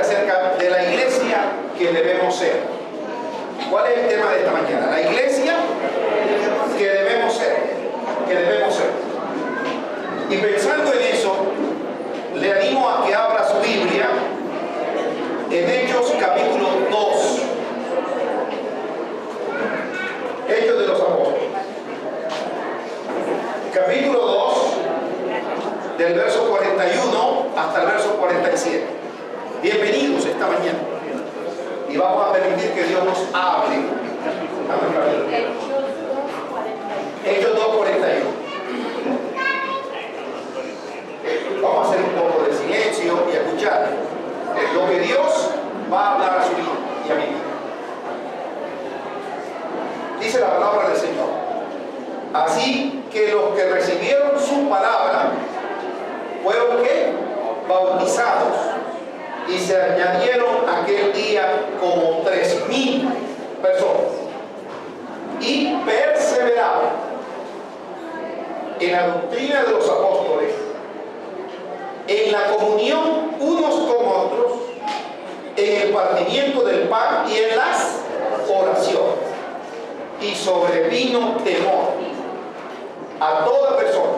acerca de la iglesia que debemos ser. ¿Cuál es el tema de esta mañana? La iglesia que debemos ser. Que debemos ser. Y pensando en eso, le animo a que abra su Biblia en Hechos capítulo 2. Hechos de los Apóstoles. Capítulo 2, del verso 41 hasta el verso 47. Bienvenidos esta mañana. Y vamos a permitir que Dios nos hable. Hechos 2:41. Vamos a hacer un poco de silencio y escuchar lo que Dios va a hablar a su vida y a mí. Dice la palabra del Señor: así que los que recibieron su palabra fueron ¿qué? Bautizados, y se añadieron aquel día como 3,000 personas, y perseveraron en la doctrina de los apóstoles, en la comunión unos con otros, en el partimiento del pan y en las oraciones. Y sobrevino temor a toda persona,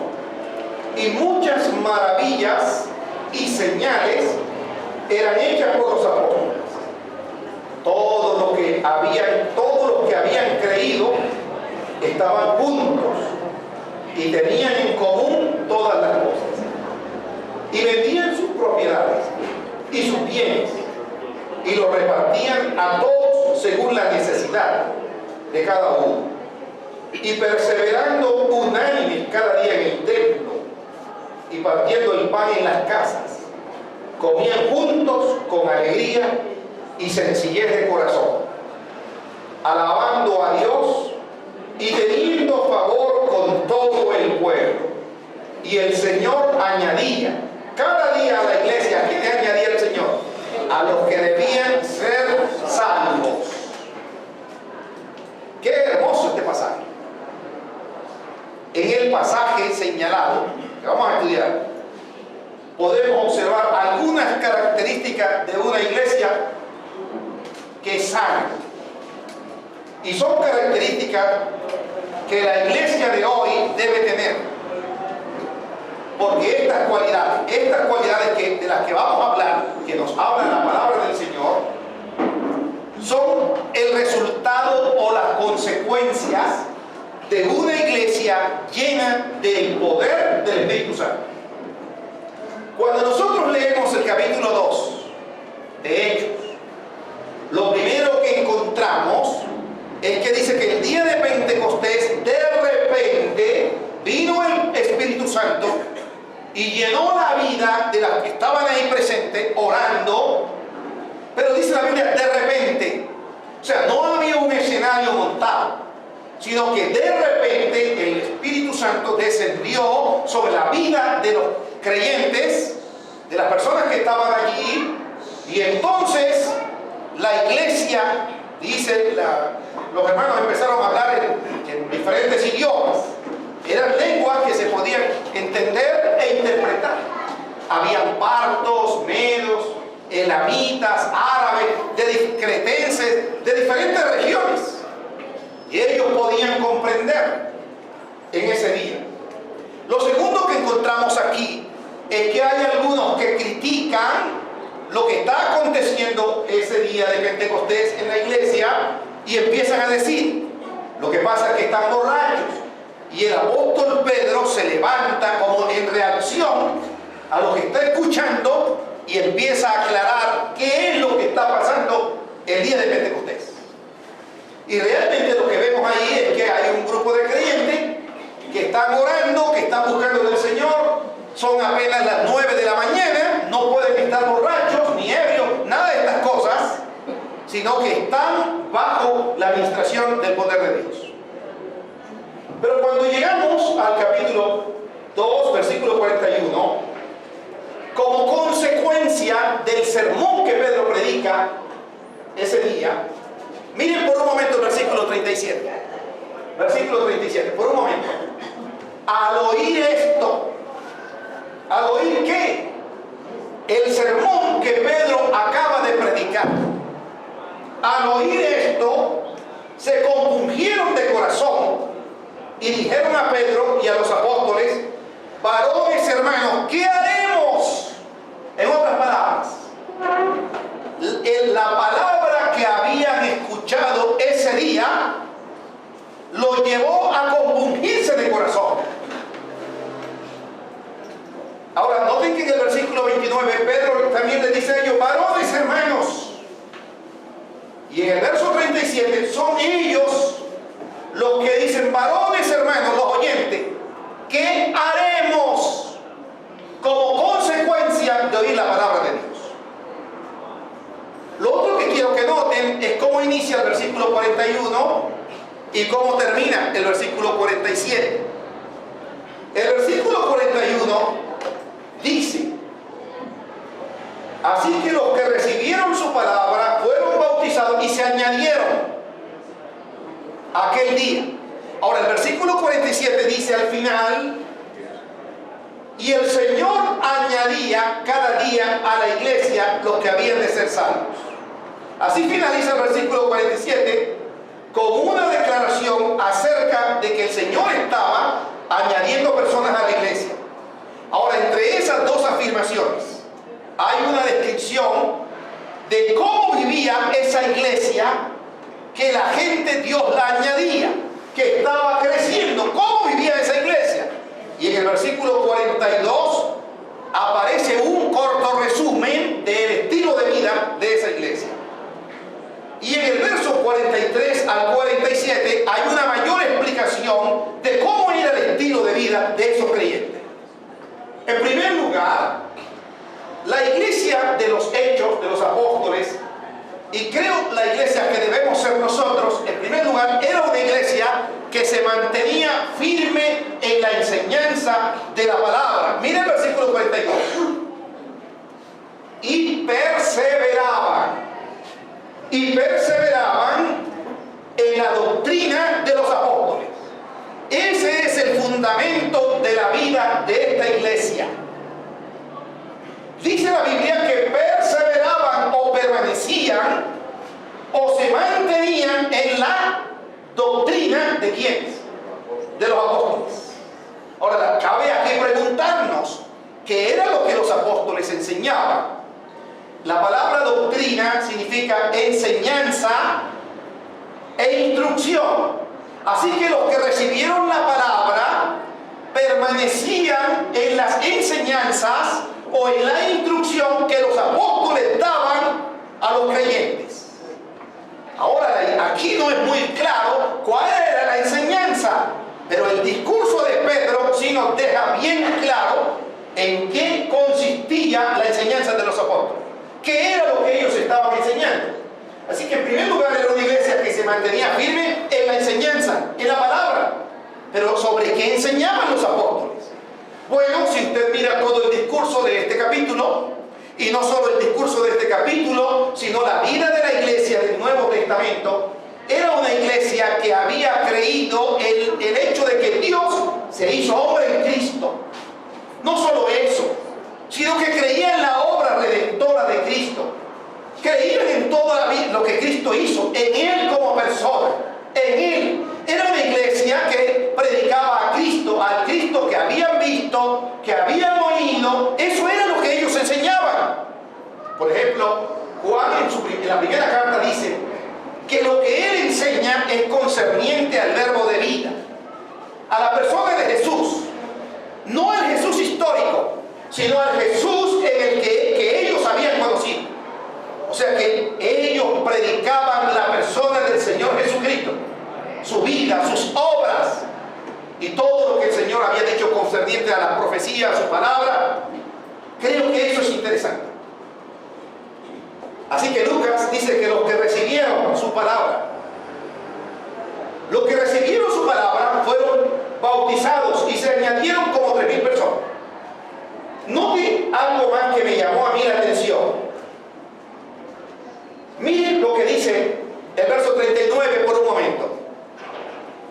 y muchas maravillas y señales eran hechas por los apóstoles. Todos los que habían creído estaban juntos y tenían en común todas las cosas, y vendían sus propiedades y sus bienes y los repartían a todos según la necesidad de cada uno, y perseverando unánimes cada día en el templo y partiendo el pan en las casas, comían juntos con alegría y sencillez de corazón, alabando a Dios y teniendo favor con todo el pueblo. Y el Señor añadía cada día a la iglesia. ¿A quién añadía el Señor? A los que debían ser salvos. Qué hermoso este pasaje. En el pasaje señalado que vamos a estudiar, podemos observar algunas características de una iglesia que es sana. Y son características que la iglesia de hoy debe tener. Porque estas cualidades de las que vamos a hablar, que nos habla la palabra del Señor, son el resultado o las consecuencias de una iglesia llena del poder del Espíritu Santo. Cuando nosotros leemos el capítulo 2 de Hechos, lo primero que encontramos es que dice que el día de Pentecostés de repente vino el Espíritu Santo y llenó la vida de las que estaban ahí presentes orando. Pero dice la Biblia de repente, o sea, no había un escenario montado, sino que de repente el Espíritu Santo descendió sobre la vida de los creyentes, de las personas que estaban allí, y entonces la iglesia, dice, los hermanos empezaron a hablar en diferentes idiomas. Eran lenguas que se podían entender e interpretar. Habían partos, medos, elamitas, árabes, cretenses, de diferentes regiones. Y ellos podían comprender en ese día. Lo segundo que encontramos aquí es que hay algunos que critican lo que está aconteciendo ese día de Pentecostés en la iglesia y empiezan a decir: lo que pasa es que están borrachos. Y el apóstol Pedro se levanta como en reacción a lo que está escuchando y empieza a aclarar qué es lo que está pasando el día de Pentecostés. Y realmente lo que vemos ahí es que hay un grupo de creyentes que están orando, que están buscando del Señor. Son apenas las 9 de la mañana, no pueden estar borrachos ni ebrios, nada de estas cosas, sino que están bajo la administración del poder de Dios. Pero cuando llegamos al capítulo 2, versículo 41, como consecuencia del sermón que Pedro predica ese día, miren por un momento el versículo 37. Versículo 37, por un momento. Al oír esto, ¿al oír qué? El sermón que Pedro acaba de al oír esto, se compungieron de corazón y dijeron a Pedro y a los apóstoles: varones hermanos, ¿qué haremos? En otras palabras, la palabra que habían escuchado ese día lo llevó a compungirse de corazón. Ahora, noten que en el versículo 29 Pedro también les dice a ellos: varones hermanos. Y en el verso 37 son ellos los que dicen: varones hermanos, los oyentes, ¿qué haremos como consecuencia de oír la palabra de Dios? Lo otro que quiero que noten es cómo inicia el versículo 41 y cómo termina el versículo 47. El versículo 41 dice: así que los que recibieron su palabra fueron bautizados y se añadieron aquel día. Ahora el versículo 47 dice al final: y el Señor añadía cada día a la iglesia los que habían de ser salvos. Así finaliza el versículo 47 con una declaración acerca de que el Señor estaba añadiendo personas a la iglesia. Ahora, entre esas dos afirmaciones hay una descripción de cómo vivía esa iglesia, que la gente Dios la añadía, que estaba creciendo. ¿Cómo vivía esa iglesia? Y en el versículo 42 aparece un corto resumen del estilo de vida de esa iglesia. Y en el verso 43 al 47 hay una mayor explicación de cómo era el estilo de vida de esos creyentes. En primer lugar, la iglesia de los Hechos de los Apóstoles, y creo la iglesia que debemos ser nosotros, en primer lugar, era una iglesia que se mantenía firme en la enseñanza de la palabra. Mira el versículo 42. Y perseveraban en la doctrina de los apóstoles. Ese es el fundamento de la vida de esta iglesia. Dice la Biblia que perseveraban o permanecían o se mantenían en la doctrina de ¿quiénes? De los apóstoles. Ahora, cabe aquí preguntarnos qué era lo que los apóstoles enseñaban. La palabra doctrina significa enseñanza e instrucción. Así que los que recibieron la palabra permanecían en las enseñanzas o en la instrucción que los apóstoles daban a los creyentes. Ahora, aquí no es muy claro cuál era la enseñanza, pero el discurso de Pedro sí nos deja bien claro en qué consistía la enseñanza de los apóstoles, qué era lo que ellos estaban enseñando. Así que en primer lugar era una iglesia que se mantenía firme en la enseñanza, en la palabra. Pero ¿sobre qué enseñaban los apóstoles? Bueno, si usted mira todo el discurso de este capítulo, y no solo el discurso de este capítulo, sino la vida de la iglesia del Nuevo Testamento, era una iglesia que había creído el hecho de que Dios se hizo hombre en Cristo. No solo eso, sino que creía en la obra redentora de Cristo. Creían en todo lo que Cristo hizo, en Él como persona, en Él. Era una iglesia que predicaba a Cristo, al Cristo que habían visto, que habían oído. Eso era lo que ellos enseñaban. Por ejemplo, Juan en la primera carta dice que lo que él enseña es concerniente al verbo de vida, a la persona de Jesús. No al Jesús histórico, sino al Jesús en el que ellos habían conocido. O sea que ellos predicaban la persona del Señor Jesucristo, su vida, sus obras y todo lo que el Señor había dicho concerniente a la profecía, a su palabra. Creo que eso es interesante. Así que Lucas dice que los que recibieron su palabra, fueron bautizados y se añadieron como 3,000 personas. Note algo más que me llamó a mí la atención. Miren lo que dice el verso 39 por un momento.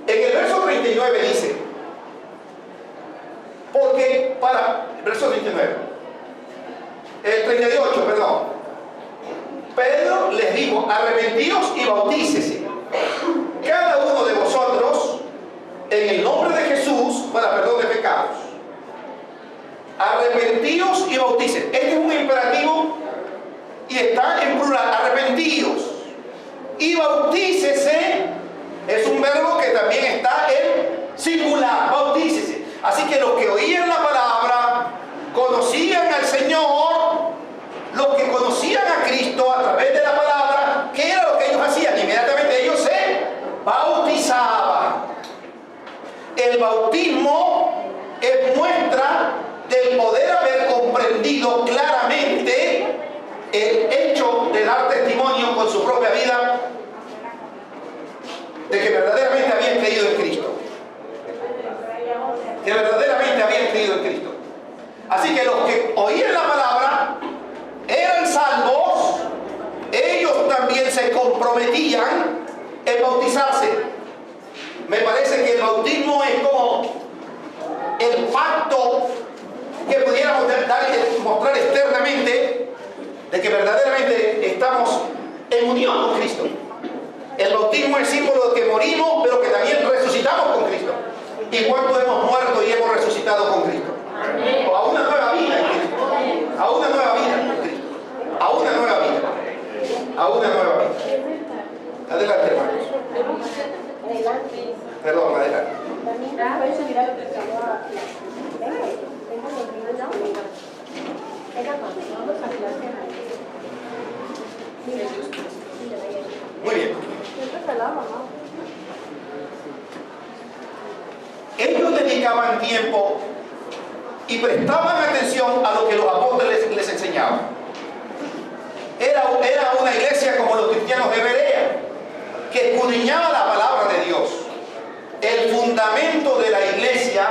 En el verso 39 dice, porque el verso 39, el 38, perdón. Pedro les dijo: arrepentíos y bautícese cada uno de vosotros en el nombre de Jesús para perdón de pecados. Arrepentíos y bautícese. Este es un imperativo y está en plural. Arrepentíos y bautícese es un verbo que también está en singular. Bautícese. Así que los que oían la palabra conocían al Señor. Los que conocían a Cristo a través de la palabra, ¿qué era lo que ellos hacían? Inmediatamente ellos se bautizaban. El bautismo es muestra del poder haber comprendido claramente el hecho de dar testimonio con su propia vida de que verdaderamente habían creído en Cristo. Que verdaderamente habían creído en Cristo. Así que los que oían la palabra eran salvos. Ellos también se comprometían en bautizarse. Me parece que el bautismo es como el pacto que pudiéramos mostrar externamente de que verdaderamente estamos en unión con Cristo. El bautismo es símbolo de que morimos, pero que también resucitamos con Cristo. ¿Y cuánto hemos muerto y hemos resucitado con Cristo? A una nueva vida en Cristo. A una nueva vida en Cristo. A una nueva vida. A una nueva vida. Adelante, hermanos. Perdón, adelante. Muy bien. Ellos dedicaban tiempo y prestaban atención a lo que los apóstoles les enseñaban. Era una iglesia como los cristianos de Berea, que escudriñaba la palabra de Dios. El fundamento de la iglesia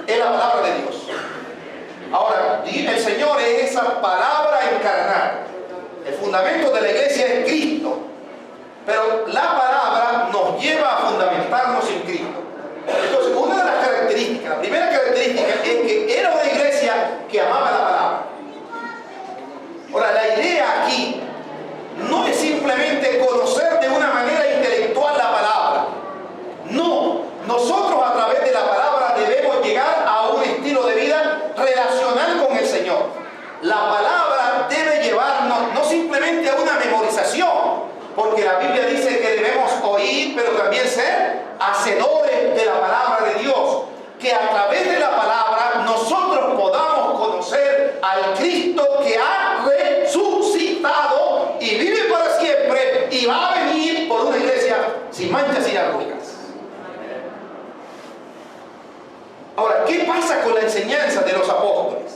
es la palabra de Dios. Ahora, el Señor es esa palabra encarnada. El fundamento de la iglesia es Cristo. Pero la palabra nos lleva a fundamentarnos en Cristo. Entonces, una de las características, la primera característica es que era una iglesia que amaba la palabra. Ahora, la idea aquí no es simplemente conocer de una manera intelectual la palabra. No, nosotros a través de la palabra debemos llegar a un estilo de vida relacional con el Señor. La palabra debe llevarnos no simplemente a una memorización, porque la Biblia dice que debemos oír, pero también ser hacedores de la palabra de Dios. Que a través de la palabra nosotros podamos conocer al Cristo que ha resucitado y vive para siempre y va a venir por una iglesia sin manchas y arrugas. Ahora, ¿qué pasa con la enseñanza de los apóstoles?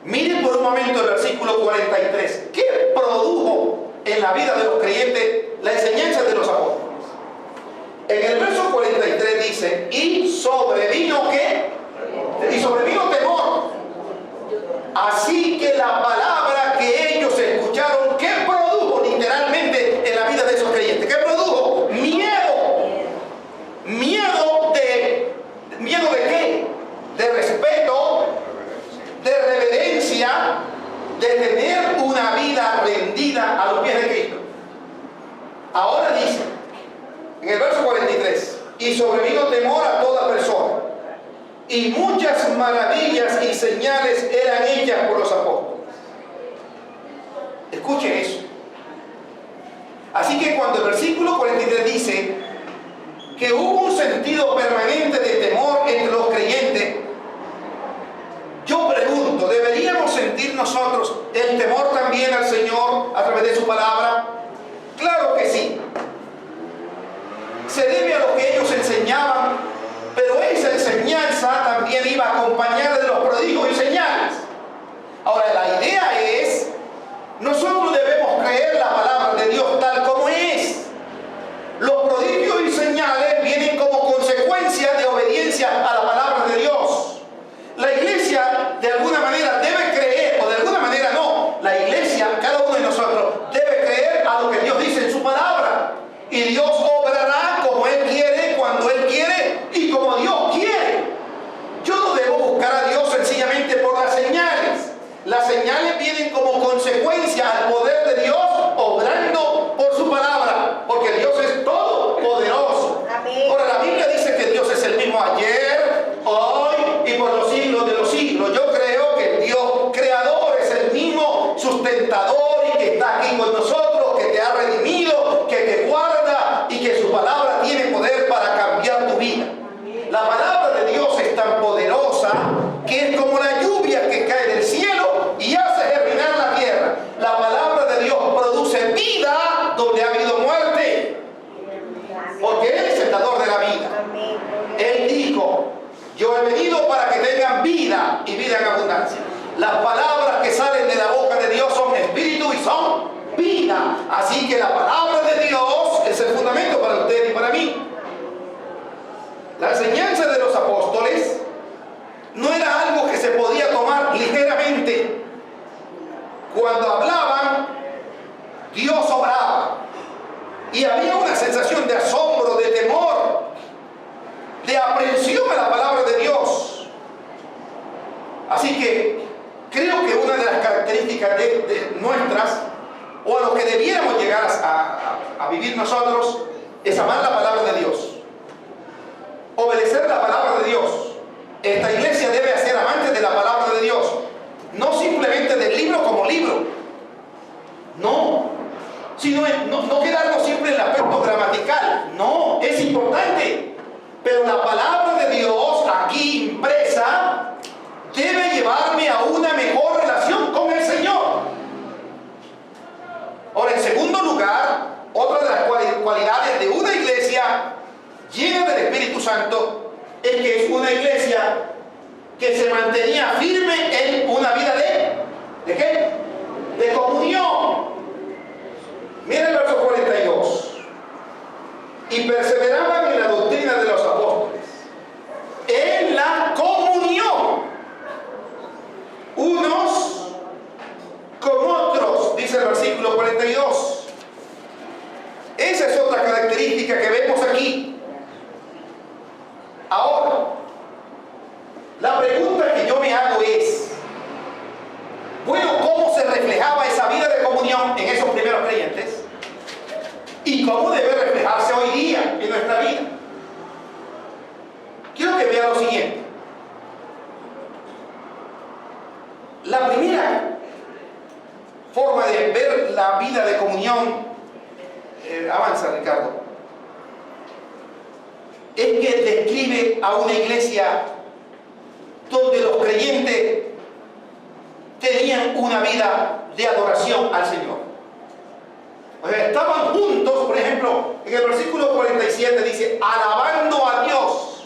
Miren por un momento el versículo 43. ¿Qué produjo en la vida de los creyentes la enseñanza de los apóstoles? En el verso 43 dice: y sobrevino ¿qué? Y sobrevino temor. Así que la palabra que ellos escucharon, ¿qué produjo literalmente en la vida de esos creyentes? ¿Qué produjo? Miedo. ¿Miedo de qué? De respeto, de reverencia, de tener una vida rendida a los pies de Cristo. Ahora dice, en el verso 43, y sobrevino temor a toda persona, y muchas maravillas y señales eran hechas por los apóstoles. Escuchen eso. Así que cuando el versículo 43 dice que hubo un sentido permanente de temor entre los creyentes, yo pregunto, ¿deberíamos sentir nosotros el temor también al Señor a través de su palabra? Claro que sí. Se debe a lo que ellos enseñaban, pero esa enseñanza también iba acompañada de los prodigios y señales. Ahora, la idea es, nosotros debemos creer la palabra de Dios tal como es. Los prodigios y señales vienen como consecuencia de obediencia a la palabra de Dios. La iglesia de alguna manera debe creer, o de alguna manera no. La iglesia, cada uno de nosotros, debe creer a lo que Dios dice en su palabra. Y Dios obrará como Él quiere, cuando Él quiere y como Dios quiere. Yo no debo buscar a Dios sencillamente por las señales. Las señales vienen como consecuencia al poder de Dios obrar vida. Así que la palabra de Dios es el fundamento para usted y para mí. La enseñanza de los apóstoles no era algo que se podía tomar ligeramente. Cuando hablaban, Dios obraba. Y había una sensación de asombro, de temor, de aprehensión a la palabra de Dios. Así que creo que una de las características de nuestras, o a lo que debiéramos llegar a vivir nosotros, es amar la palabra de Dios, obedecer la palabra de Dios. Esta iglesia debe ser amante de la palabra de Dios, no simplemente del libro como libro, no, sino no quedarnos siempre en el aspecto gramatical. No, es importante, pero la palabra de Dios aquí impresa debe llevarme a una mejor relación con el Señor. Ahora, en segundo lugar, otra de las cualidades de una iglesia llena del Espíritu Santo es que es una iglesia que se mantenía firme en una vida ¿de qué? De comunión. Mira el verso 42. Y perseveraban en la doctrina de los apóstoles, en la comunión, unos con otros, dice el versículo 42. Esa es otra característica que vemos aquí. Ahora, la pregunta que yo me hago es, bueno, ¿cómo se reflejaba esa vida de comunión en esos primeros creyentes? ¿Y cómo debe reflejarse hoy día en nuestra vida? Quiero que vea lo siguiente. La primera forma de ver la vida de comunión, avanza Ricardo, es que describe a una iglesia donde los creyentes tenían una vida de adoración al Señor. O sea, estaban juntos, por ejemplo, en el versículo 47 dice, alabando a Dios.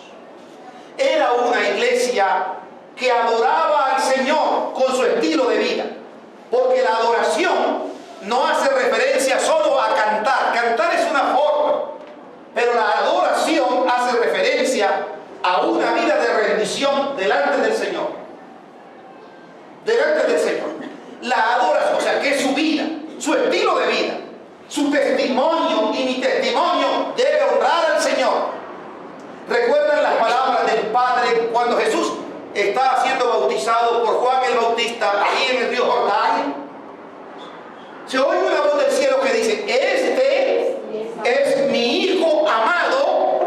Era una iglesia que adoraba al Señor con su estilo de vida. Porque la adoración no hace referencia solo a cantar. Cantar es una forma, pero la adoración hace referencia a una vida de rendición delante del Señor. Delante del Señor. La adoración, o sea, que es su vida, su estilo de vida, su testimonio, y mi testimonio debe honrar al Señor. ¿Recuerdan las palabras del Padre cuando Jesús estaba siendo bautizado por Juan el Bautista ahí en el río Jordán? Se oye una voz del cielo que dice, este es mi Hijo amado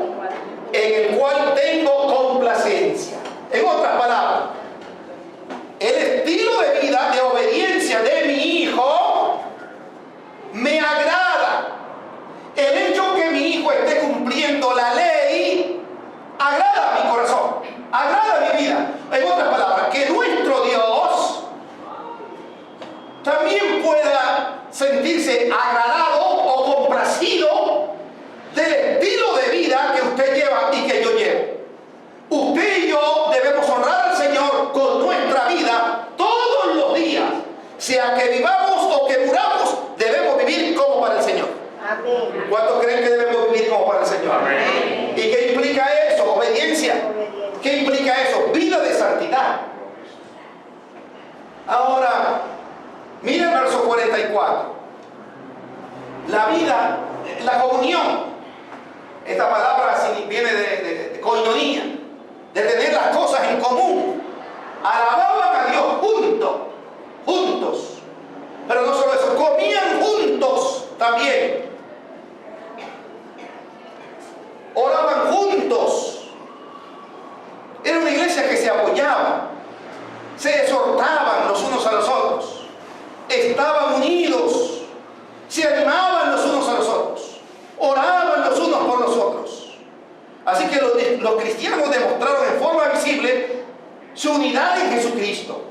en el cual tengo complacencia. En otras palabras, el estilo de vida de obediencia de mi Hijo me agrada. El hecho que mi Hijo esté cumpliendo la ley agrada a mi corazón, agrada a mi vida. En otras palabras, que nuestro Dios también pueda sentirse agradado o complacido del estilo de vida que usted lleva y que yo llevo. Usted y yo debemos honrar al Señor con nuestra vida todos los días. Sea que vivamos o que muramos, debemos vivir como para el Señor. Amén. ¿Cuántos creen que debemos vivir como para el Señor? Amén. ¿Y qué implica eso? Obediencia. ¿Qué implica eso? Vida de santidad. Ahora, mira el verso 44. La vida, la comunión. Esta palabra viene de koinonía, de tener las cosas en común. Alababan a Dios juntos. Pero no solo eso, comían juntos también. Oraban juntos. Era una iglesia que se apoyaba, se exhortaban los unos a los otros, estaban unidos, se animaban los unos a los otros, oraban los unos por los otros. Así que los cristianos demostraron en forma visible su unidad en Jesucristo.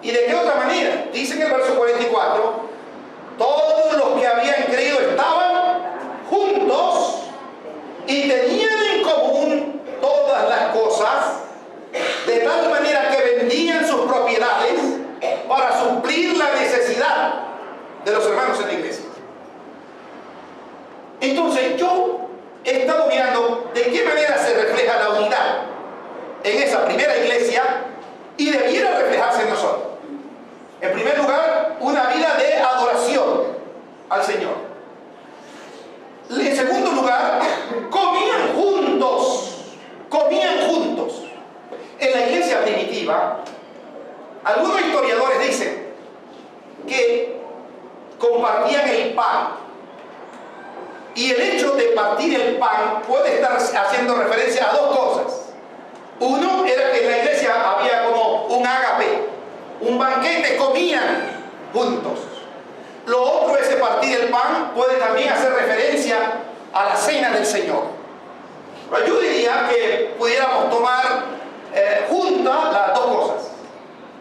¿Y de qué otra manera? Dice en el verso 44, todos los que habían creído estaban juntos y tenían en común todas las cosas, de tal manera que vendían sus propiedades para suplir la necesidad de los hermanos en la iglesia. Entonces yo he estado mirando de qué manera se refleja la unidad en esa primera iglesia y debiera reflejarse en nosotros. En primer lugar, una vida de adoración al Señor. En segundo lugar, comían juntos. Comían juntos. En la iglesia primitiva, algunos historiadores dicen que compartían el pan. Y el hecho de partir el pan puede estar haciendo referencia a dos cosas. Uno era que en la iglesia había como un ágape, un banquete, comían juntos. Lo otro, ese partir el pan, puede también hacer referencia a la cena del Señor. Pero yo diría que pudiéramos tomar juntas las dos cosas.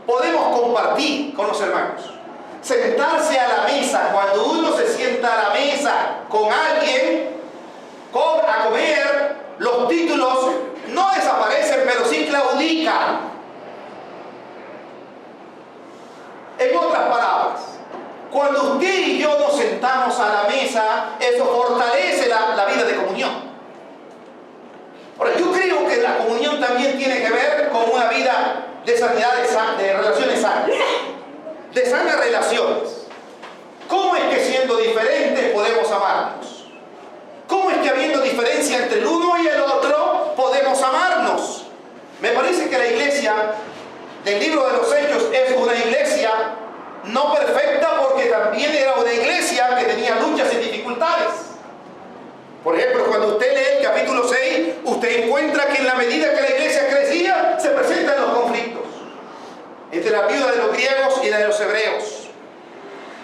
Podemos compartir con los hermanos. Sentarse a la mesa, cuando uno se sienta a la mesa con alguien, a comer, los títulos no desaparecen, pero sí claudican. En otras palabras, cuando usted y yo nos sentamos a la mesa, eso fortalece la vida de comunión. Ahora, yo creo que la comunión también tiene que ver con una vida de sanidad, de relaciones sanas, de sanas relaciones. ¿Cómo es que siendo diferentes podemos amarnos? ¿Cómo es que habiendo diferencia entre el uno y el otro podemos amarnos? Me parece que la iglesia del libro de los Hechos es una iglesia no perfecta, porque también era una iglesia que tenía luchas y dificultades. Por ejemplo, cuando usted lee el capítulo 6, usted encuentra que en la medida que la iglesia crecía, se presentan los conflictos entre la viuda de los griegos y la de los hebreos.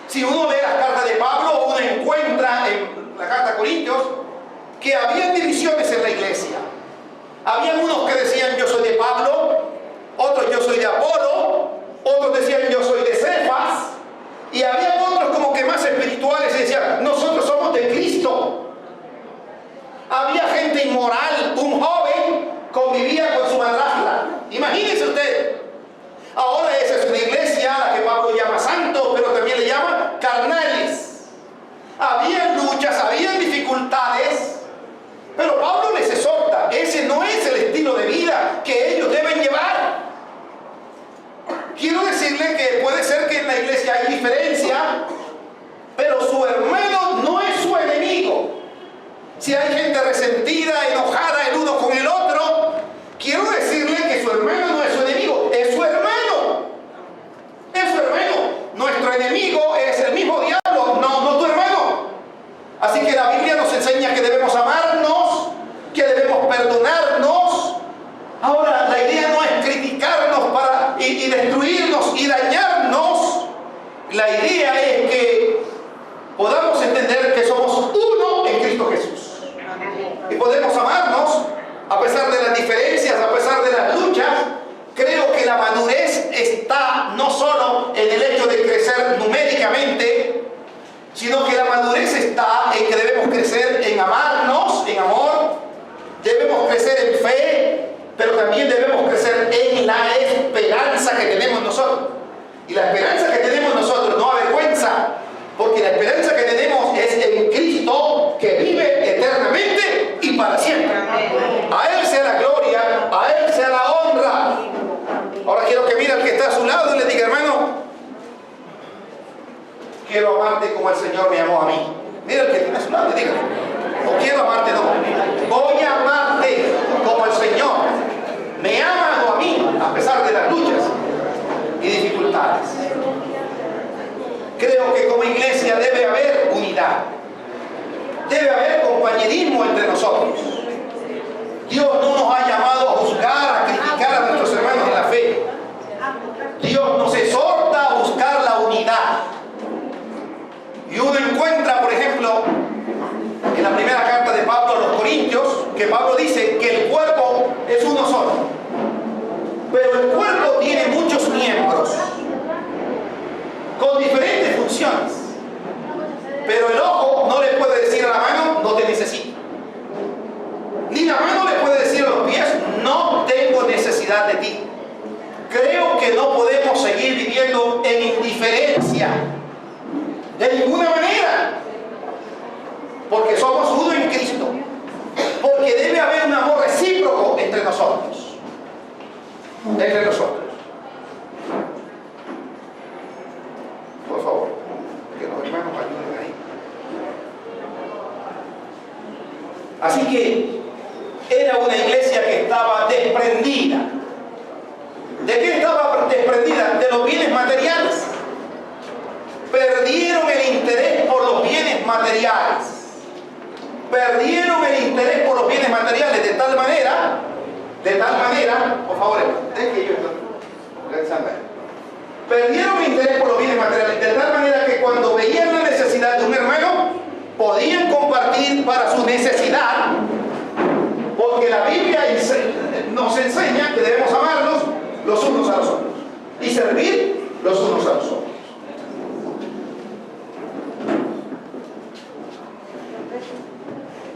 Si uno lee las cartas de Pablo, uno encuentra en la carta a Corintios que había divisiones en la iglesia. Habían unos que decían yo soy de Pablo, otros yo soy de Apolo, otros decían yo soy de Cefas, y había otros como que más espirituales y decían nosotros somos de Cristo. Había gente inmoral, un joven convivía con su madrastra. Imagínense usted. Ahora esa es una iglesia a la que Pablo llama santos, pero también le llama carnales. Habían luchas, habían dificultades, pero Pablo les exhorta. Ese no es el estilo de vida que ellos deben llevar. Quiero decirle que puede ser que en la iglesia hay diferencia, pero su hermano no es su enemigo. Si hay gente resentida, enojada el uno con el otro, quiero decirle que su hermano no es su enemigo, es su hermano. Es su hermano. Nuestro enemigo es el mismo diablo, no tu hermano. Así que la Biblia nos enseña que debemos amarnos, que debemos perdonarnos. Ahora, la idea no es criticarnos y destruirnos y dañarnos. La idea es que podamos entender que somos uno en Cristo Jesús. Y podemos amarnos a pesar de las diferencias, a pesar de las luchas. Creo que la madurez está no solo en el hecho de crecer numéricamente, sino que la madurez está en que debemos crecer en amarnos, en amor. Debemos crecer en fe, pero también debemos crecer en la esperanza que tenemos nosotros. Y la esperanza que tenemos nosotros no avergüenza, porque la esperanza que tenemos es en Cristo, que vive eternamente y para siempre. A Él sea la gloria, a Él sea la honra. Ahora quiero que mire al que está a su lado y le diga, hermano, quiero amarte como el Señor me amó a mí. Mira al que tiene a su lado y dígale, no quiero amarte, no. Voy a amarte como el Señor me ha amado a mí, a pesar de las luchas y dificultades. Creo que como iglesia debe haber unidad, debe haber compañerismo entre nosotros. Dios no nos ha llamado a juzgar, a criticar a nuestros hermanos en la fe. Dios nos exhorta a buscar la unidad. Y uno encuentra, por ejemplo, en la primera carta de Pablo a los Corintios, que Pablo dice que el cuerpo es uno solo, pero el cuerpo tiene muchos miembros con diferentes funciones. Pero el ojo no le puede decir a la mano, no te necesito. Ni la mano le puede decir a los pies, no tengo necesidad de ti. Creo que no podemos seguir viviendo en indiferencia, de ninguna manera. porque somos uno en Cristo, porque debe haber un amor recíproco entre nosotros. Entre nosotros. Por favor, que los hermanos ayuden ahí. Así que era una iglesia que estaba desprendida. ¿De qué estaba desprendida? De los bienes materiales. Perdieron el interés por los bienes materiales. Perdieron el interés por los bienes materiales de tal manera, por favor, es que yo perdieron el interés por los bienes materiales de tal manera que cuando veían la necesidad de un hermano, podían compartir para su necesidad, porque la Biblia nos enseña que debemos amarnos los unos a los otros y servir los unos a los otros.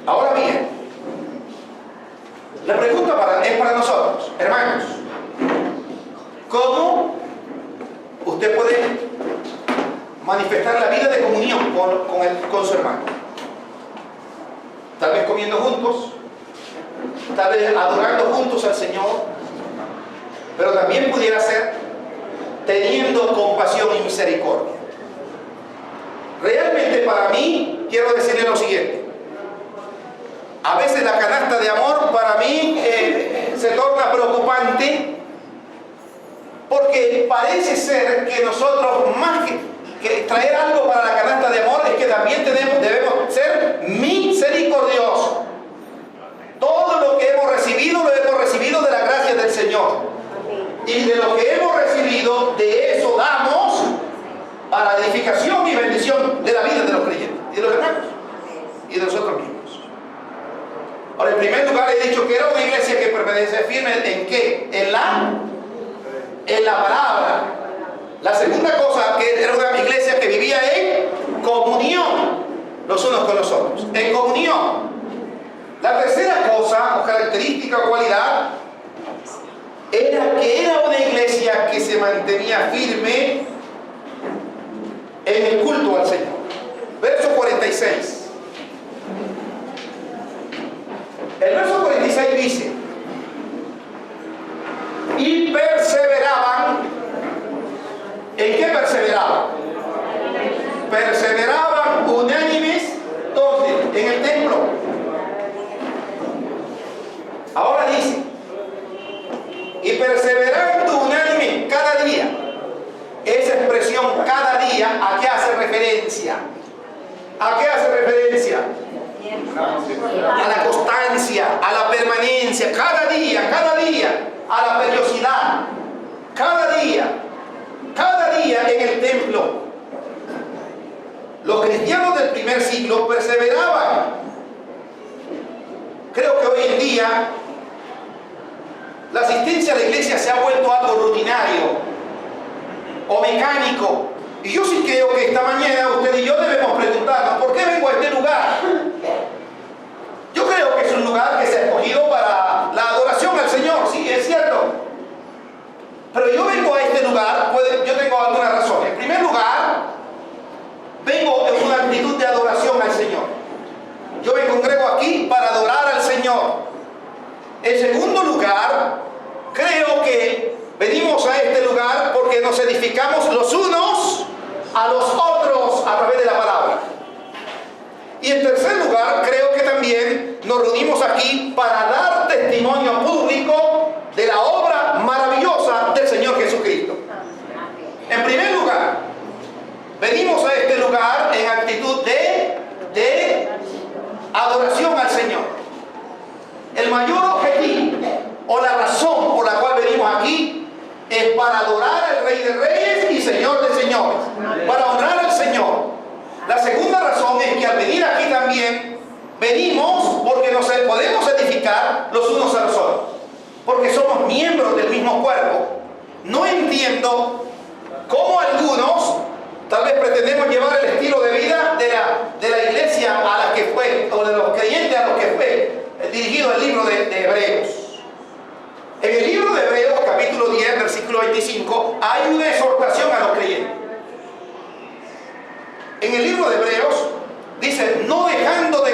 Ahora bien, la pregunta es para nosotros, hermanos. ¿Cómo usted puede manifestar la vida de comunión con su hermano? Tal vez comiendo juntos, tal vez adorando juntos al Señor, pero también pudiera ser teniendo compasión y misericordia. Realmente para mí, quiero decirle lo siguiente. A veces la canasta de amor para mí se torna preocupante, porque parece ser que nosotros, más que traer algo para la canasta de amor, es que también debemos ser misericordiosos. Todo lo que hemos recibido, lo hemos recibido de la gracia del Señor. Y de lo que hemos recibido, de eso damos para edificación y bendición de la vida de los creyentes, y de los hermanos, y de nosotros mismos. Ahora, en primer lugar he dicho que era una iglesia que permanece firme ¿en qué? En la palabra. La segunda cosa, que era una iglesia que vivía en comunión los unos con los otros, en comunión. La tercera cosa, o característica o cualidad, era que era una iglesia que se mantenía firme en el culto al Señor. Verso 46. El verso 46 dice: y perseveraban. ¿En qué perseveraban? Perseveraban unánimes, ¿dónde? En el templo. Ahora dice: y perseverando unánime cada día. Esa expresión cada día, ¿a qué hace referencia? ¿A qué hace referencia? A la constancia, a la permanencia, cada día, a la periodicidad, cada día en el templo. Los cristianos del primer siglo perseveraban. Creo que hoy en día la asistencia a la iglesia se ha vuelto algo rutinario o mecánico. Y yo sí creo que esta mañana usted y yo debemos preguntarnos: ¿por qué vengo a este lugar? Yo creo que es un lugar que se ha escogido para la adoración al Señor, sí, es cierto. Pero yo vengo a este lugar, yo tengo alguna razón. En primer lugar, vengo en una actitud de adoración al Señor. Yo me congrego aquí para adorar al Señor. En segundo lugar, creo que venimos a este lugar porque nos edificamos los unos a los otros a través de la palabra. Y en tercer lugar, creo que también nos reunimos aquí para dar testimonio público de la obra maravillosa del Señor Jesucristo. En primer lugar, venimos a este lugar en actitud de adoración al Señor. El mayor objetivo o la razón por la cual venimos aquí es para adorar al Rey de Reyes y Señor de Señores, para honrar al Señor. La segunda razón es que al venir aquí también venimos porque nos podemos edificar los unos a los otros, porque somos miembros del mismo cuerpo. No entiendo cómo algunos tal vez pretendemos llevar el estilo de vida de la iglesia a la que fue, o de los creyentes a los que fue dirigido el libro de Hebreos. En el libro de Hebreos, capítulo 10, versículo 25, hay una exhortación a los creyentes. En el libro de Hebreos dice: no dejando de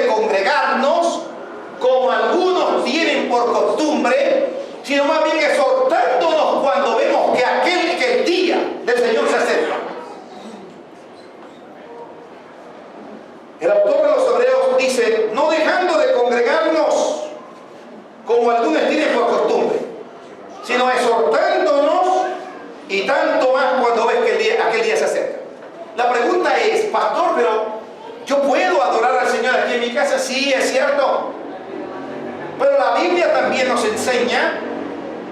pastor, pero yo puedo adorar al Señor aquí en mi casa. Sí, es cierto. Pero la Biblia también nos enseña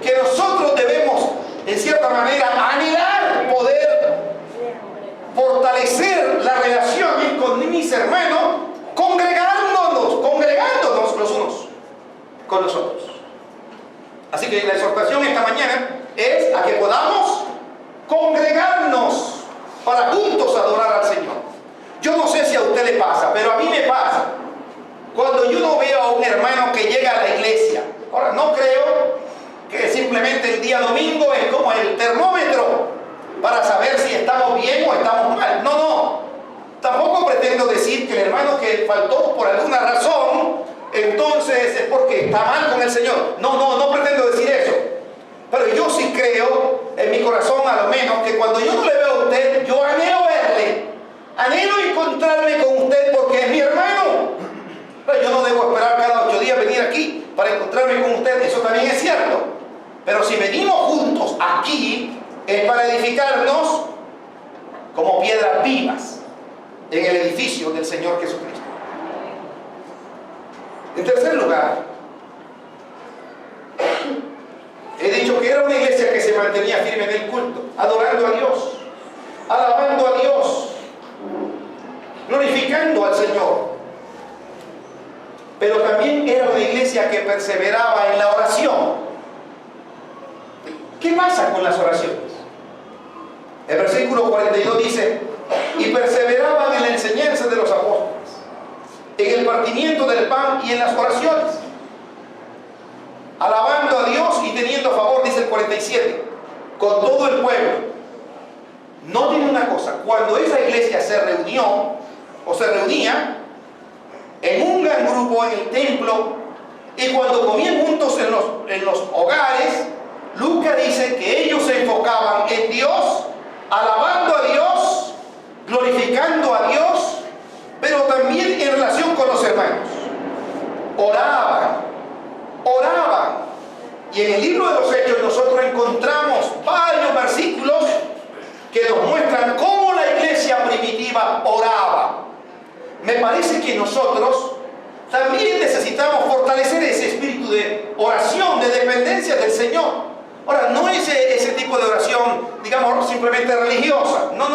que nosotros debemos, en cierta manera, anhelar poder fortalecer la relación con mis hermanos, congregándonos los unos con los otros. Así que la exhortación esta mañana es a que podamos congregarnos para juntos adorar al Señor. Yo no sé si a usted le pasa, pero a mí me pasa. Cuando yo no veo a un hermano que llega a la iglesia, ahora no creo que simplemente el día domingo es como el termómetro para saber si estamos bien o estamos mal. No. Tampoco pretendo decir que el hermano que faltó por alguna razón, entonces es porque está mal con el Señor. No pretendo decir eso. Pero yo sí creo, en mi corazón a lo menos, que cuando yo no le veo a usted, yo anhelo verle. Anhelo encontrarme con usted porque es mi hermano. Pero yo no debo esperar cada 8 días venir aquí para encontrarme con usted. Eso también es cierto. Pero si venimos juntos aquí, es para edificarnos como piedras vivas en el edificio del Señor Jesucristo. En tercer lugar, he dicho que era una iglesia que se mantenía firme en el culto, adorando a Dios, alabando a Dios, glorificando al Señor. Pero también era una iglesia que perseveraba en la oración. ¿Qué pasa con las oraciones? El versículo 42 dice: y perseveraban en la enseñanza de los apóstoles, en el partimiento del pan y en las oraciones, alabando a Dios y teniendo favor, dice el 47, con todo el pueblo. Noten una cosa: cuando esa iglesia se reunió o se reunía en un gran grupo en el templo, y cuando comían juntos en los hogares, Lucas dice que ellos se enfocaban en Dios, alabando a Dios, glorificando a Dios, pero también en relación con los hermanos. Oraban. Y en el libro de los Hechos nosotros encontramos varios versículos que nos muestran cómo la iglesia primitiva oraba. Me parece que nosotros también necesitamos fortalecer ese espíritu de oración, de dependencia del Señor. Ahora, no es ese tipo de oración, digamos, simplemente religiosa. No.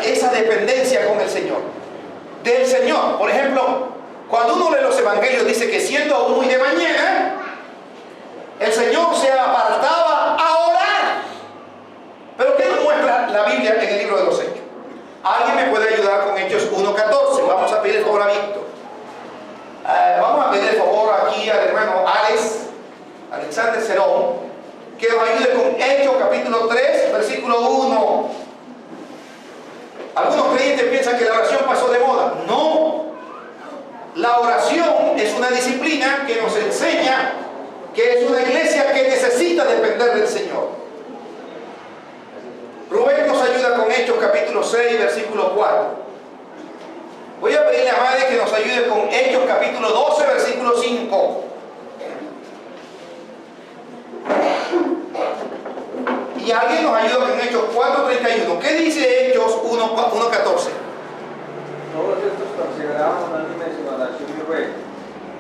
Esa dependencia con el Señor. Del Señor. Por ejemplo, cuando uno lee los evangelios, dice que siendo aún muy de mañana, el Señor se apartaba a orar. Pero ¿qué nos muestra la Biblia en el libro de los Hechos? ¿Alguien me puede ayudar con Hechos 1:14? Vamos a pedir el favor a Víctor. Vamos a pedir el favor aquí al hermano Alexander Cerón, que nos ayude con Hechos capítulo 3, versículo 1. Algunos creyentes piensan que la oración pasó de moda. No. La oración es una disciplina que nos enseña que es una iglesia que necesita depender del Señor. Rubén nos ayuda con Hechos capítulo 6, versículo 4. Voy a pedirle a Madre que nos ayude con Hechos capítulo 12, versículo 5. Y alguien nos ayuda con Hechos 4:31. ¿Qué dice Hechos 1:14? Todos estos perseveraban unánimes en oración y ruego,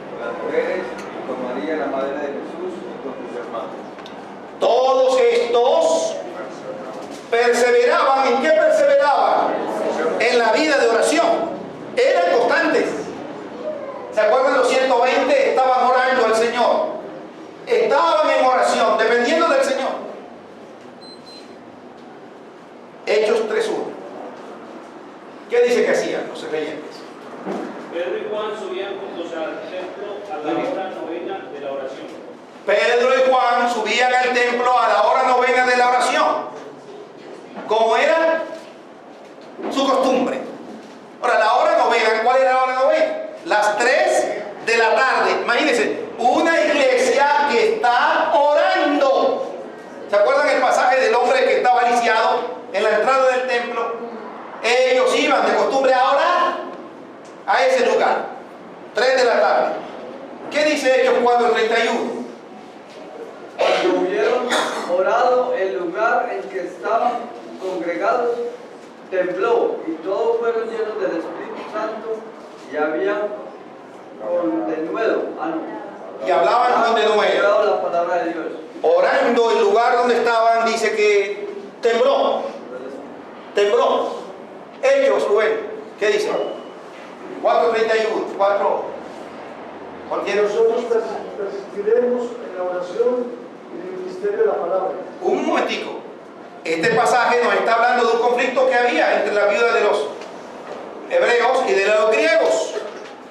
con las mujeres y con María, la madre de Jesús, y con sus hermanos. Todos estos perseveraban. ¿En qué perseveraban? En la vida de oración. Eran constantes. ¿Se acuerdan los 120? Estaban orando al Señor. Estaban en oración, dependiendo del Señor. Hechos 3:1. ¿Qué dice que hacían los creyentes? Pedro y Juan subían juntos al templo a la hora novena de la oración. Pedro y Juan subían al templo a la hora novena de la oración, como era su costumbre. Ahora, la hora novena, ¿cuál era la hora novena? Las 3 de la tarde. Imagínense, una iglesia que está orando. ¿Se acuerdan el pasaje del hombre que estaba lisiado en la entrada del templo? Ellos iban de costumbre a orar a ese lugar. 3 de la tarde. ¿Qué dice Hechos 4:31? Cuando hubieron orado el lugar en que estaban congregados, tembló y todos fueron llenos del Espíritu Santo y habían con denuedo. Y hablaban con denuedo. La palabra de Dios. Orando, el lugar donde estaban dice que tembló. Tembló. Ellos, Rubén, ¿qué dice? 4:31, 4. Porque nosotros persistiremos en la oración y en el ministerio de la palabra. Un momentico. Este pasaje nos está hablando de un conflicto que había entre la viuda de los hebreos y de los griegos.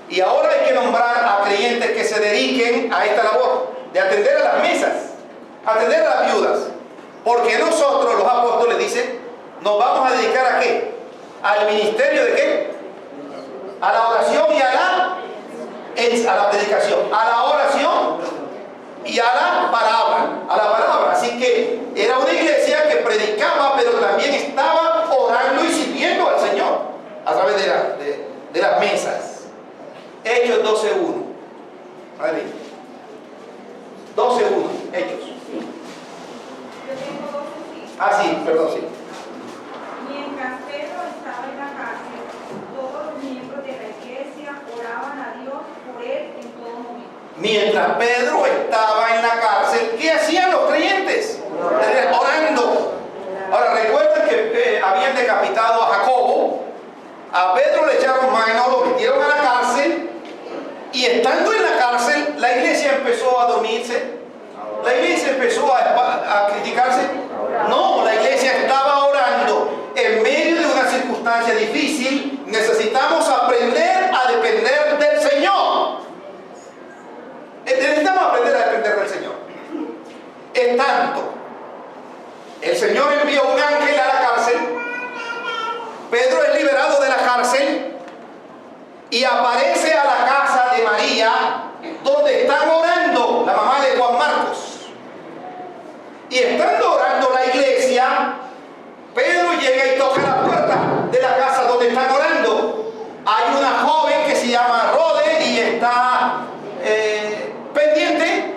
Y ahora hay que nombrar a creyentes que se dediquen a esta labor, de atender a las mesas, atender a las viudas. Porque nosotros, los apóstoles, dicen, nos vamos a dedicar ¿a qué? Al ministerio de qué? A la oración y a la predicación, a la oración y a la palabra. Así que era una iglesia que predicaba, pero también estaba orando y sirviendo al Señor a través de las mesas. Hechos 12:1. Madre, 12:1. Hechos. Sí, perdón, sí. Mientras Pedro estaba en la cárcel, todos los miembros de la iglesia oraban a Dios por él en todo momento. Mientras Pedro estaba en la cárcel, ¿qué hacían los creyentes? Orando. Ahora recuerden que habían decapitado a Jacobo, a Pedro le echaron mano, lo metieron a la cárcel, y estando en la cárcel, la iglesia empezó a dormirse, la iglesia empezó a criticarse. No, la iglesia estaba orando. En medio de una circunstancia difícil, necesitamos aprender a depender del Señor. Necesitamos aprender a depender del Señor. En tanto, el Señor envió un ángel a la cárcel, Pedro es liberado de la cárcel y aparece a la casa de María, donde están orando, la mamá de Juan Marcos. Y estando orando la iglesia, Pedro llega y toca la puerta de la casa donde están orando. Hay una joven que se llama Rode y está pendiente,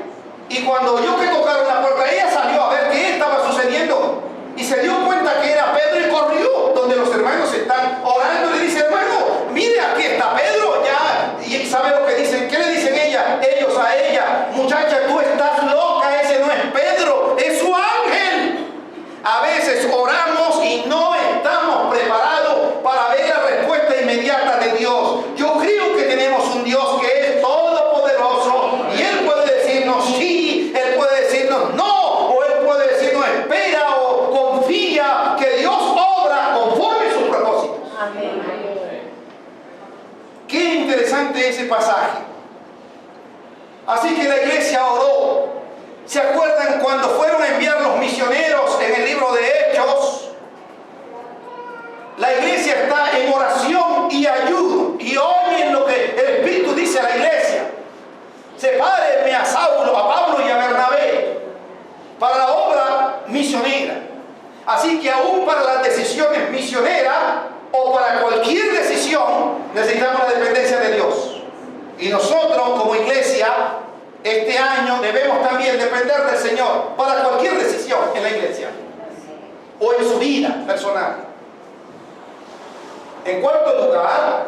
y cuando oyó que tocaron la puerta, ella salió a ver qué estaba sucediendo y se dio cuenta que era Pedro y corrió donde los hermanos están orando y le dice: hermano, mire, aquí está Pedro ya. Y sabe lo que dicen. ¿Qué le dicen ellos a ella? Muchacha, tú estás loca, ese no es Pedro, es su ángel. A veces oramos y no estamos preparados para ver la respuesta inmediata de Dios. Yo creo que tenemos un Dios que es todopoderoso y Él puede decirnos sí, Él puede decirnos no, o Él puede decirnos espera o confía que Dios obra conforme a sus propósitos. Amén. Qué interesante ese pasaje. Así que la iglesia oró. ¿Se acuerdan cuando fueron a enviar los misioneros en el libro de Hechos? La iglesia está en oración y ayuno. Y oyen lo que el Espíritu dice a la iglesia: sepárenme a Saulo, a Pablo y a Bernabé para la obra misionera. Así que aún para las decisiones misioneras o para cualquier decisión necesitamos la dependencia de Dios. Y nosotros como iglesia este año debemos también depender del Señor para cualquier decisión en la iglesia o en su vida personal. En cuarto lugar,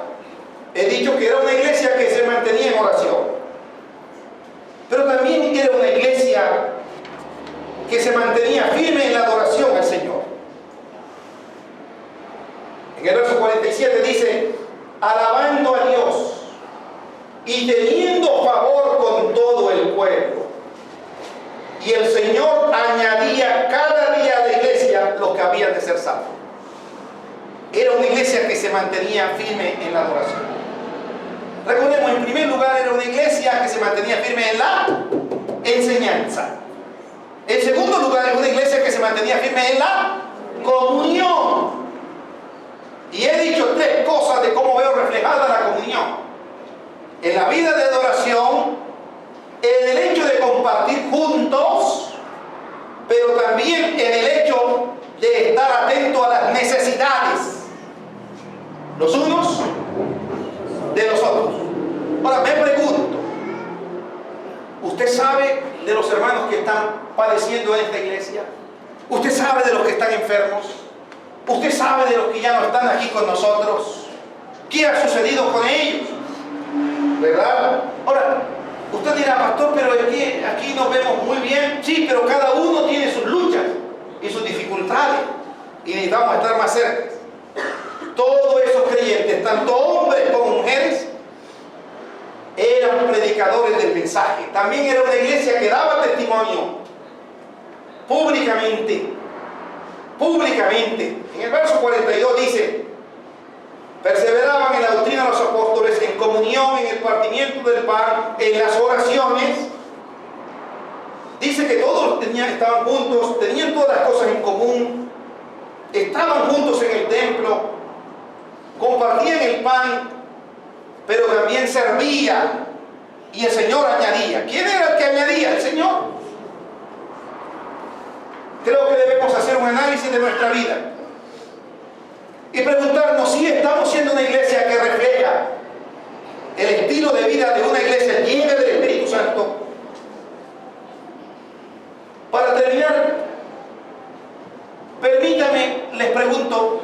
he dicho que era una iglesia que se mantenía en oración, pero también era una iglesia que se mantenía firme en la adoración al Señor. En el verso 47 dice: alabando a Dios y teniendo favor con todo el pueblo. Y el Señor añadía cada día a la iglesia los que habían de ser salvos. Era una iglesia que se mantenía firme en la adoración. Recordemos, en primer lugar, era una iglesia que se mantenía firme en la enseñanza. En segundo lugar, era una iglesia que se mantenía firme en la comunión. Y he dicho tres cosas de cómo veo reflejada la comunión. En la vida de adoración, en el hecho de compartir juntos, pero también en el hecho de estar atento a las necesidades, los unos de los otros. Ahora me pregunto, ¿usted sabe de los hermanos que están padeciendo en esta iglesia? ¿Usted sabe de los que están enfermos? Usted sabe de los que ya no están aquí con nosotros. ¿Qué ha sucedido con ellos? ¿Verdad? Ahora, usted dirá, pastor, pero aquí nos vemos muy bien. Sí, pero cada uno tiene sus luchas y sus dificultades. Y necesitamos estar más cerca. Todos esos creyentes, tanto hombres como mujeres, eran predicadores del mensaje. También era una iglesia que daba testimonio públicamente. En el verso 42 dice: perseveraban en la doctrina de los apóstoles, en comunión, en el partimiento del pan, en las oraciones. Dice que todos estaban juntos, tenían todas las cosas en común, estaban juntos en el templo, compartían el pan, pero también servían, y el Señor añadía. ¿Quién era el que añadía? El Señor. Creo que debemos hacer un análisis de nuestra vida y preguntarnos si estamos siendo una iglesia que refleja el estilo de vida de una iglesia llena del Espíritu Santo. Para terminar, permítame, les pregunto,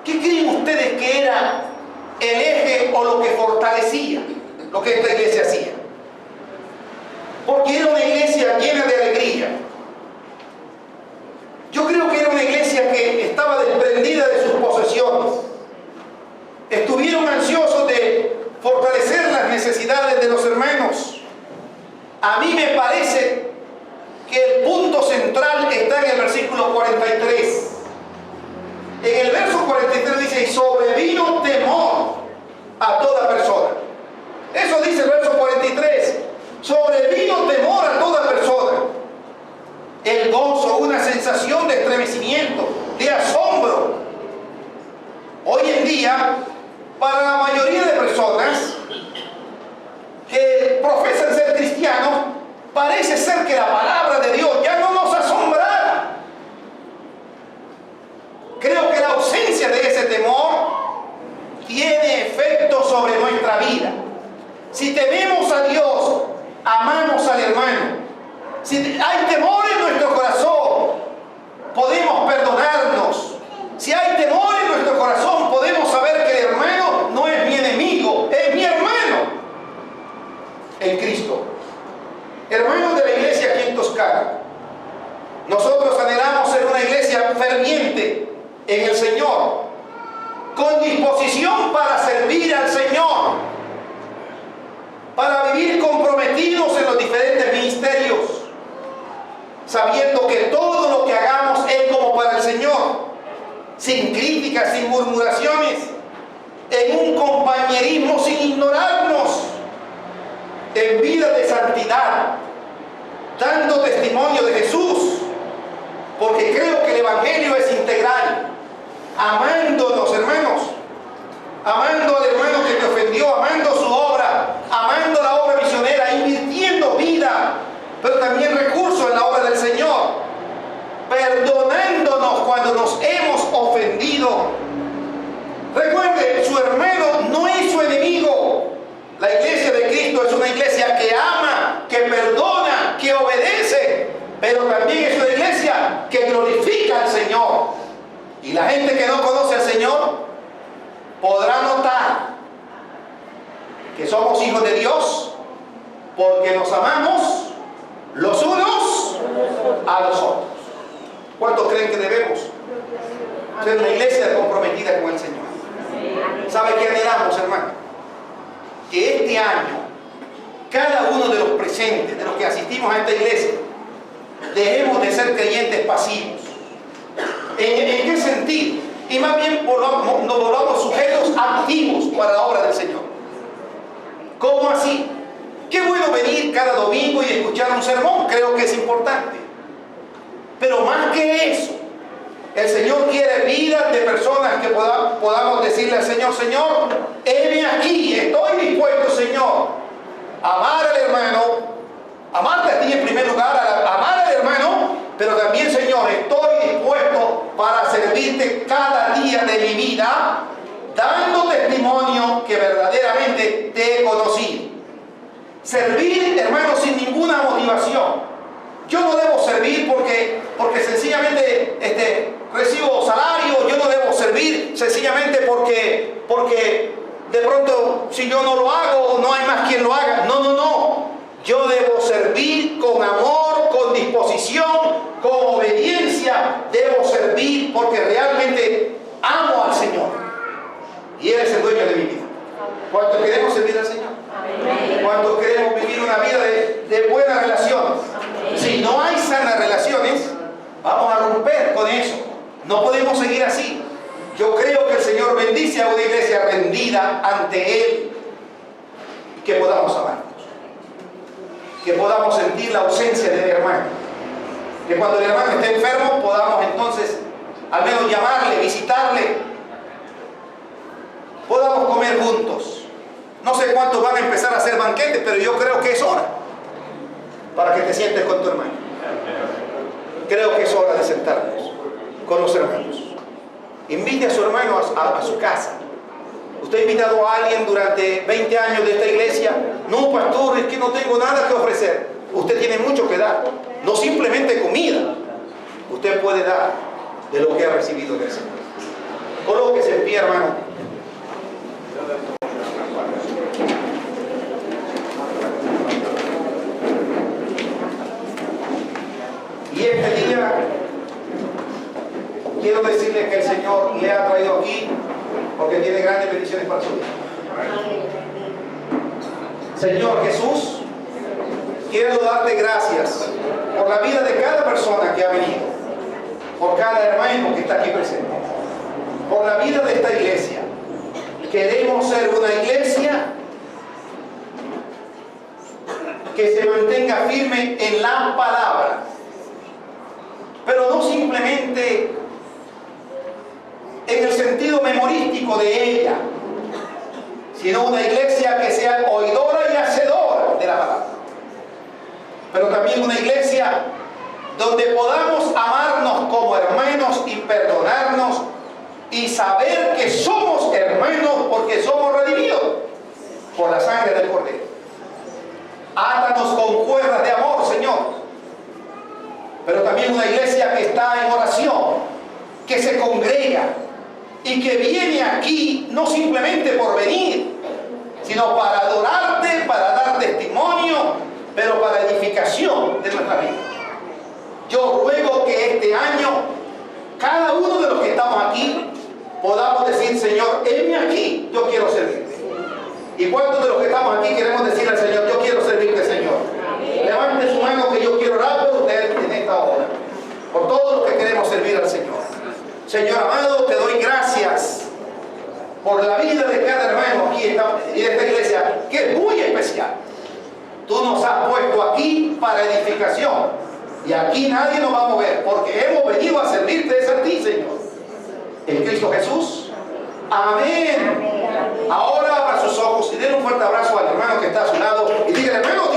¿qué creen ustedes que era el eje o lo que fortalecía lo que esta iglesia hacía? Porque era una iglesia llena de alegría. Yo creo que era una iglesia que estaba desprendida de sus posesiones. Estuvieron ansiosos de fortalecer las necesidades de los hermanos. A mí me parece que el punto central está en el versículo 43. En el verso 43 dice: y sobrevino temor a toda persona. Eso dice el verso 43. Sobrevino temor a toda persona. El gozo, una sensación de estremecimiento, de asombro. Hoy en día, para la mayoría de personas que profesan ser cristianos, parece ser que la palabra de Dios ya no nos asombrará. Creo que la ausencia de ese temor tiene efecto sobre nuestra vida. Si tememos a Dios, amamos al hermano. Si hay temor en nuestro corazón, podemos perdonarnos. Si hay temor en nuestro corazón, podemos saber que el hermano no es mi enemigo, es mi hermano en Cristo. Hermanos de la iglesia aquí en Toscana, nosotros anhelamos ser una iglesia ferviente en el Señor, con disposición para servir al Señor, para vivir comprometidos en los diferentes ministerios, sabiendo que todo lo que hagamos es como para el Señor, sin críticas, sin murmuraciones, en un compañerismo sin ignorarnos, en vida de santidad, dando testimonio de Jesús, porque creo que el Evangelio es integral, amándonos, hermanos, amando al hermano que te ofendió, amando su obra, amando la obra misionera, invirtiendo vida, pero también recursos en la obra del Señor, perdonándonos cuando nos hemos ofendido. Recuerde, su hermano no es su enemigo. La iglesia de Cristo es una iglesia que ama, que perdona, que obedece, pero también es una iglesia que glorifica al Señor. Y la gente que no conoce al Señor podrá notar que somos hijos de Dios porque nos amamos los unos a los otros. ¿Cuántos creen que debemos ser una iglesia comprometida con el Señor? ¿Sabe qué anhelamos, hermano? Que este año, cada uno de los presentes, de los que asistimos a esta iglesia, dejemos de ser creyentes pasivos. ¿En qué sentido? Y más bien nos volvamos sujetos activos para la obra del Señor. ¿Cómo así? Qué bueno venir cada domingo y escuchar un sermón, creo que es importante. Pero más que eso, el Señor quiere vidas de personas que podamos decirle al Señor: Señor, heme aquí, estoy dispuesto, Señor, a amar al hermano, amarte a ti en primer lugar, a amar al hermano, pero también, Señor, estoy dispuesto para servirte cada día de mi vida, dando testimonio que verdaderamente te he conocido. Servir, hermano, sin ninguna motivación. Yo no debo servir porque sencillamente recibo seguir así. Yo creo que el Señor bendice a una iglesia rendida ante Él. Y que podamos amarnos. Que podamos sentir la ausencia del hermano. Que cuando el hermano esté enfermo podamos entonces al menos llamarle, visitarle. Podamos comer juntos. No sé cuántos van a empezar a hacer banquetes, pero yo creo que es hora para que te sientes con tu hermano. Creo que es hora de sentarnos con los hermanos. Invite a su hermano a su casa. ¿Usted ha invitado a alguien durante 20 años de esta iglesia? No, pastor, es que no tengo nada que ofrecer. Usted tiene mucho que dar. No simplemente comida. Usted puede dar de lo que ha recibido del Señor. Colóquese en pie, hermano. Y este día quiero decirle que el Señor le ha traído aquí porque tiene grandes bendiciones para su vida. Señor Jesús, quiero darte gracias por la vida de cada persona que ha venido, por cada hermano que está aquí presente, por la vida de esta iglesia. Queremos ser una iglesia que se mantenga firme en la palabra, pero no simplemente en el sentido memorístico de ella, sino una iglesia que sea oidora y hacedora de la palabra. Pero también una iglesia donde podamos amarnos como hermanos y perdonarnos y saber que somos hermanos porque somos redimidos por la sangre del Cordero. Átanos con cuerdas de amor, Señor. Pero también una iglesia que está en oración, que se congrega y que viene aquí no simplemente por venir, sino para adorarte, para dar testimonio, pero para edificación de nuestra vida. Yo ruego que este año cada uno de los que estamos aquí podamos decir: Señor, heme aquí, yo quiero servirte. ¿Y cuántos de los que estamos aquí queremos decirle al Señor: yo quiero servirte, Señor? Levante su mano que yo quiero orar por usted en esta hora, por todos los que queremos servir al Señor. Señor amado, te doy gracias por la vida de cada hermano aquí y de esta iglesia, que es muy especial. Tú nos has puesto aquí para edificación, y aquí nadie nos va a mover, porque hemos venido a servirte, es a ti, Señor. En Cristo Jesús. Amén. Ahora abra sus ojos y denle un fuerte abrazo al hermano que está a su lado y dígale: hermano,